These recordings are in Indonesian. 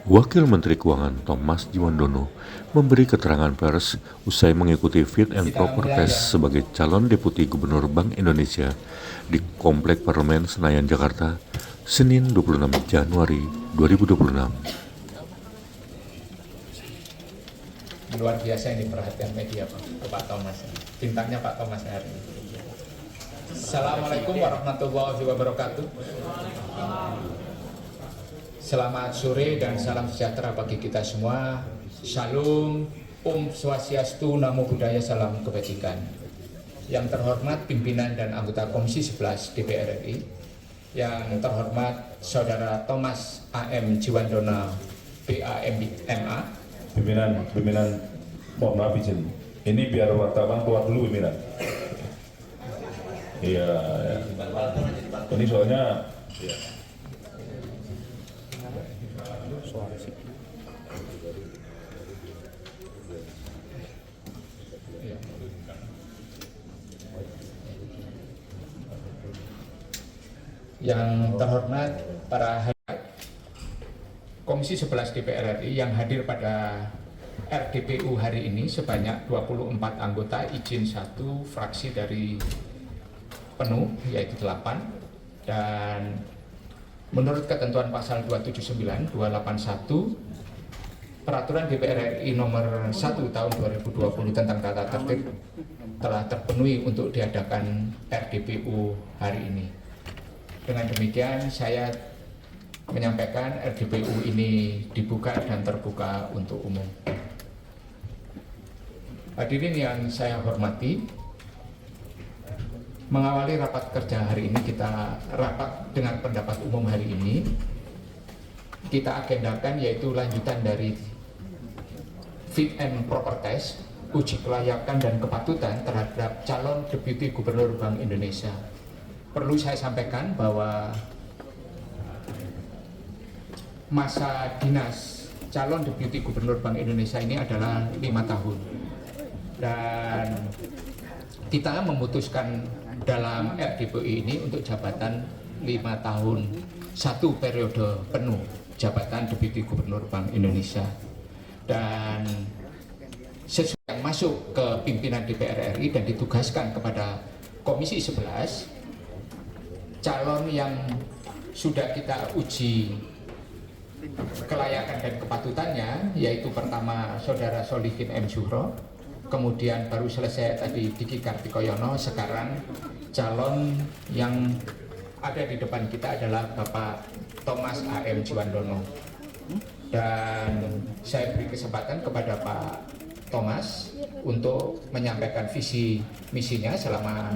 Wakil Menteri Keuangan Thomas Djiwandono memberi keterangan pers usai mengikuti fit and proper test sebagai calon Deputi Gubernur Bank Indonesia di Komplek Parlemen Senayan, Jakarta, Senin 26 Januari 2026. Luar biasa ini perhatian media Pak Thomas. Bintangnya Pak Thomas hari ini. Assalamualaikum warahmatullahi wabarakatuh. Selamat sore dan salam sejahtera bagi kita semua. Shalom, Om Swastiastu, Namo Buddhaya, salam kebajikan. Yang terhormat pimpinan dan anggota Komisi 11 DPR RI, yang terhormat Saudara Thomas A.M. Djiwandono, BAMA. Pimpinan, mohon maaf izin. Ini biar wartawan keluar dulu, pimpinan. Iya, ya. Ini soalnya. Ya. Yang terhormat para hadirin Komisi 11 DPR RI yang hadir pada RDPU hari ini sebanyak 24 anggota, izin 1 fraksi dari penuh yaitu 8, dan menurut ketentuan pasal 279, 281 Peraturan DPR RI nomor 1 tahun 2020 tentang tata tertib telah terpenuhi untuk diadakan RDPU hari ini. Dengan demikian saya menyampaikan RDPU ini dibuka dan terbuka untuk umum. Hadirin yang saya hormati, mengawali rapat kerja hari ini, kita rapat dengan pendapat umum hari ini kita agendakan yaitu lanjutan dari fit and proper test, uji kelayakan dan kepatutan terhadap calon Deputi Gubernur Bank Indonesia. Perlu saya sampaikan bahwa masa dinas calon Deputi Gubernur Bank Indonesia ini adalah 5 tahun. Dan kita memutuskan dalam RDPU ini untuk jabatan 5 tahun, 1 periode penuh jabatan Deputi Gubernur Bank Indonesia. Dan sesuai yang masuk ke pimpinan DPR RI dan ditugaskan kepada Komisi 11, calon yang sudah kita uji kelayakan dan kepatutannya, yaitu pertama Saudara Solihin M. Zuhro, kemudian baru selesai tadi Diki Kartikoyono, sekarang calon yang ada di depan kita adalah Bapak Thomas A.M. Djiwandono. Dan saya beri kesempatan kepada Pak Thomas untuk menyampaikan visi misinya selama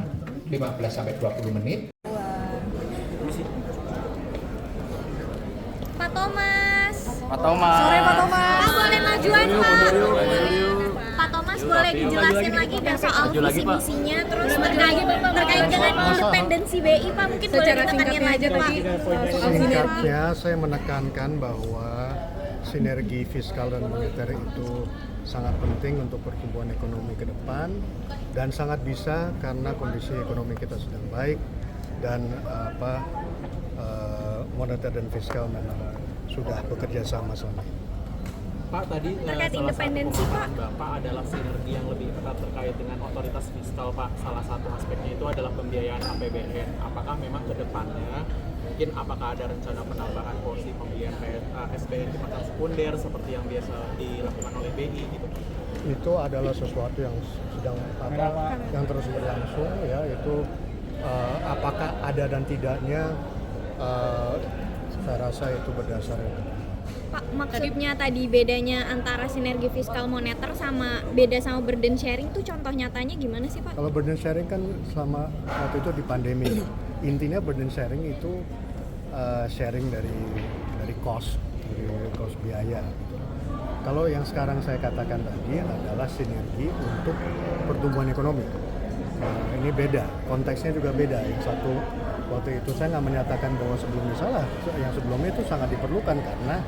15-20 menit. Pak Thomas. Sore Pak Thomas. Pak boleh majuan Pak. Pak Thomas boleh dijelasin lagi nggak soal visi misinya, terus terkait dengan independensi BI Pak, mungkin boleh ditekankan lagi Pak. Singkatnya saya menekankan bahwa sinergi fiskal dan moneter itu sangat penting untuk pertumbuhan ekonomi ke depan, dan sangat bisa karena kondisi ekonomi kita sedang baik dan moneter dan fiskal memang sudah bekerja sama selama ini. Pak, tadi Terkait salah independensi, satu Pak. Bapak adalah sinergi yang lebih ketat terkait dengan otoritas fiskal, Pak. Salah satu aspeknya itu adalah pembiayaan APBN. Apakah memang ke depannya mungkin apakah ada rencana penambahan porsi pembiayaan SBN di pasar sekunder seperti yang biasa dilakukan oleh BI gitu? Itu adalah sesuatu yang sedang yang terus berlangsung, ya. Itu apakah ada dan tidaknya, saya rasa itu berdasarkan. Pak, maksudnya tadi bedanya antara sinergi fiskal moneter sama burden sharing itu contoh nyatanya gimana sih Pak? Kalau burden sharing kan selama waktu itu di pandemi, intinya burden sharing itu sharing dari cost biaya. Kalau yang sekarang saya katakan tadi adalah sinergi untuk pertumbuhan ekonomi. Ini beda, konteksnya juga beda. Yang satu waktu itu saya nggak menyatakan bahwa sebelumnya salah, yang sebelumnya itu sangat diperlukan karena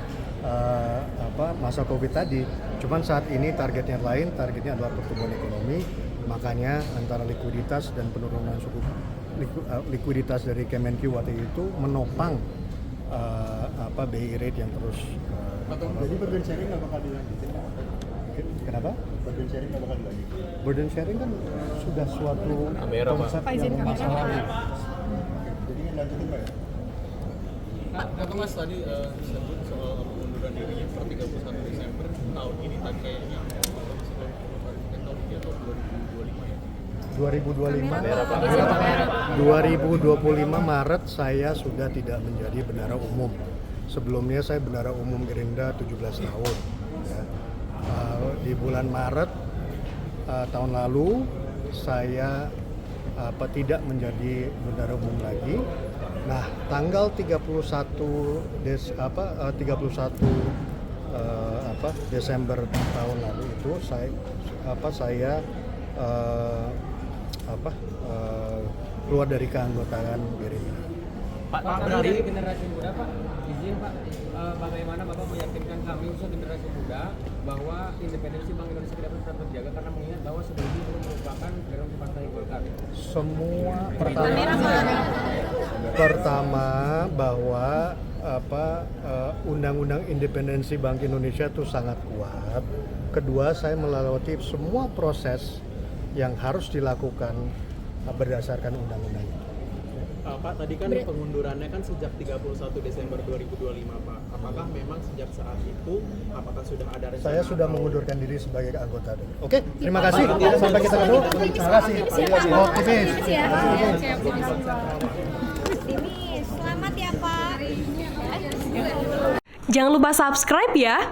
masa COVID tadi. Cuman saat ini targetnya lain, targetnya adalah pertumbuhan ekonomi, makanya antara likuiditas dan penurunan suku likuiditas dari Kemenq waktu itu menopang BI rate yang terus Jadi burden sharing nggak bakal dilanjutin, Pak? Kenapa? Burden sharing nggak bakal dilanjutin. Burden sharing kan sudah suatu konsep yang masa lalu. Jadi lanjutin, Pak ya? Kata Mas tadi disebut soal pengunduran dirinya per 31 Desember tahun ini tadi kayaknya tahun ini atau 2025 ya? 2025 Maret saya sudah tidak menjadi bendahara umum. Sebelumnya saya bendahara umum Gerindra 17 tahun. Ya. Di bulan Maret tahun lalu saya tidak menjadi bendahara umum lagi. Nah, tanggal 31 Desember tahun lalu itu saya keluar dari keanggotaan Gerindra. Pak, dari generasi muda, Pak, izin Pak, bagaimana Bapak meyakinkan kami khususnya generasi muda bahwa independensi Bank Indonesia dapat tetap terjaga karena mengingat bahwa sebelumnya itu merupakan program Partai Golkar. Semua pertama bahwa undang-undang independensi Bank Indonesia itu sangat kuat. Kedua, saya melalui semua proses yang harus dilakukan berdasarkan undang-undang itu. Pak, tadi kan pengundurannya kan sejak 31 Desember 2025, Pak. Apakah memang sejak saat itu, apakah sudah ada rencana? Saya sudah mengundurkan diri sebagai anggota. Oke, terima kasih. Sampai kita ketemu. Terima kasih. Optimis. Optimis. Selamat ya, Pak. Jangan lupa subscribe ya.